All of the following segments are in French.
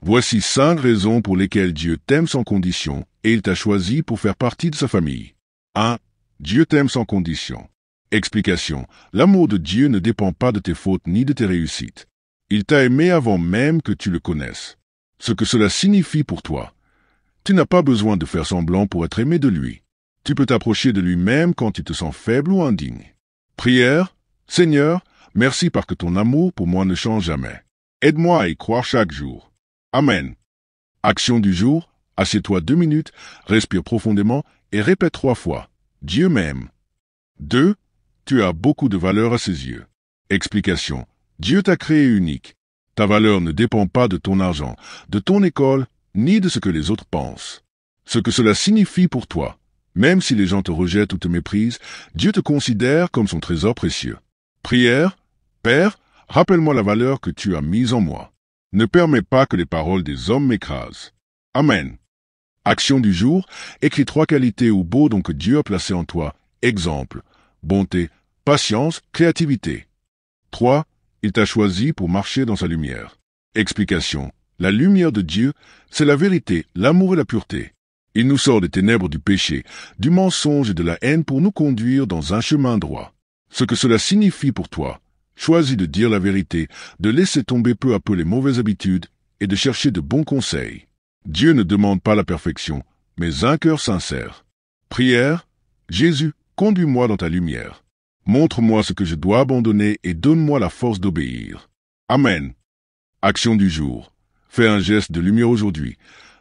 Voici 5 raisons pour lesquelles Dieu t'aime sans condition et il t'a choisi pour faire partie de sa famille. 1. Dieu t'aime sans condition. Explication. L'amour de Dieu ne dépend pas de tes fautes ni de tes réussites. Il t'a aimé avant même que tu le connaisses. Ce que cela signifie pour toi. Tu n'as pas besoin de faire semblant pour être aimé de lui. Tu peux t'approcher de lui-même quand tu te sens faible ou indigne. Prière. Seigneur, merci parce que ton amour pour moi ne change jamais. Aide-moi à y croire chaque jour. Amen. Action du jour. Assieds-toi 2 minutes, respire profondément et répète 3 fois. Dieu m'aime. 2. Tu as beaucoup de valeur à ses yeux. Explication. Dieu t'a créé unique. Ta valeur ne dépend pas de ton argent, de ton école, ni de ce que les autres pensent. Ce que cela signifie pour toi. Même si les gens te rejettent ou te méprisent, Dieu te considère comme son trésor précieux. Prière. Père, rappelle-moi la valeur que tu as mise en moi. Ne permets pas que les paroles des hommes m'écrasent. Amen. Action du jour. Écris 3 qualités ou beaux dons que Dieu a placés en toi. Exemple. Bonté, patience, créativité. 3. Il t'a choisi pour marcher dans sa lumière. Explication. La lumière de Dieu, c'est la vérité, l'amour et la pureté. Il nous sort des ténèbres du péché, du mensonge et de la haine pour nous conduire dans un chemin droit. Ce que cela signifie pour toi. Choisis de dire la vérité, de laisser tomber peu à peu les mauvaises habitudes et de chercher de bons conseils. Dieu ne demande pas la perfection, mais un cœur sincère. Prière. Jésus, conduis-moi dans ta lumière. Montre-moi ce que je dois abandonner et donne-moi la force d'obéir. Amen. Action du jour. Fais un geste de lumière aujourd'hui.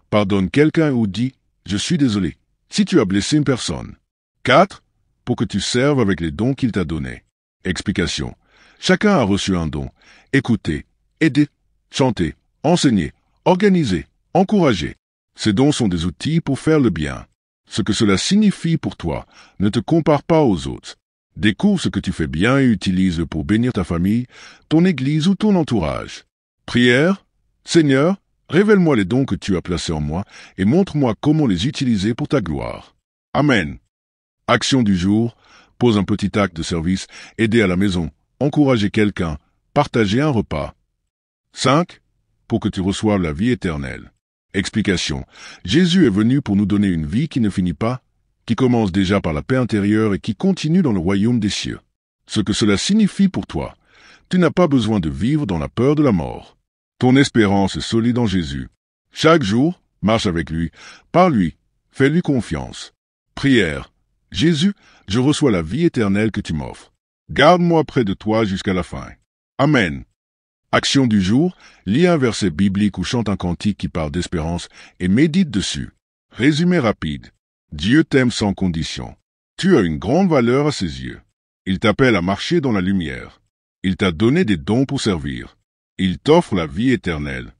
Pardonne quelqu'un ou dis « Je suis désolé » si tu as blessé une personne. 4. Pour que tu serves avec les dons qu'il t'a donnés. Explication. Chacun a reçu un don. Écouter, aider, chanter, enseigner, organiser, encourager. Ces dons sont des outils pour faire le bien. Ce que cela signifie pour toi, ne te compare pas aux autres. Découvre ce que tu fais bien et utilise-le pour bénir ta famille, ton église ou ton entourage. Prière. Seigneur, révèle-moi les dons que tu as placés en moi et montre-moi comment les utiliser pour ta gloire. Amen. Action du jour. Pose un petit acte de service, aider à la maison, encourager quelqu'un, partager un repas. 5. Pour que tu reçoives la vie éternelle. Explication. Jésus est venu pour nous donner une vie qui ne finit pas, qui commence déjà par la paix intérieure et qui continue dans le royaume des cieux. Ce que cela signifie pour toi. Tu n'as pas besoin de vivre dans la peur de la mort. Ton espérance est solide en Jésus. Chaque jour, marche avec lui, par lui, fais-lui confiance. Prière. Jésus, je reçois la vie éternelle que tu m'offres. Garde-moi près de toi jusqu'à la fin. Amen. Action du jour, lis un verset biblique ou chante un cantique qui parle d'espérance et médite dessus. Résumé rapide. Dieu t'aime sans condition. Tu as une grande valeur à ses yeux. Il t'appelle à marcher dans la lumière. Il t'a donné des dons pour servir. Il t'offre la vie éternelle.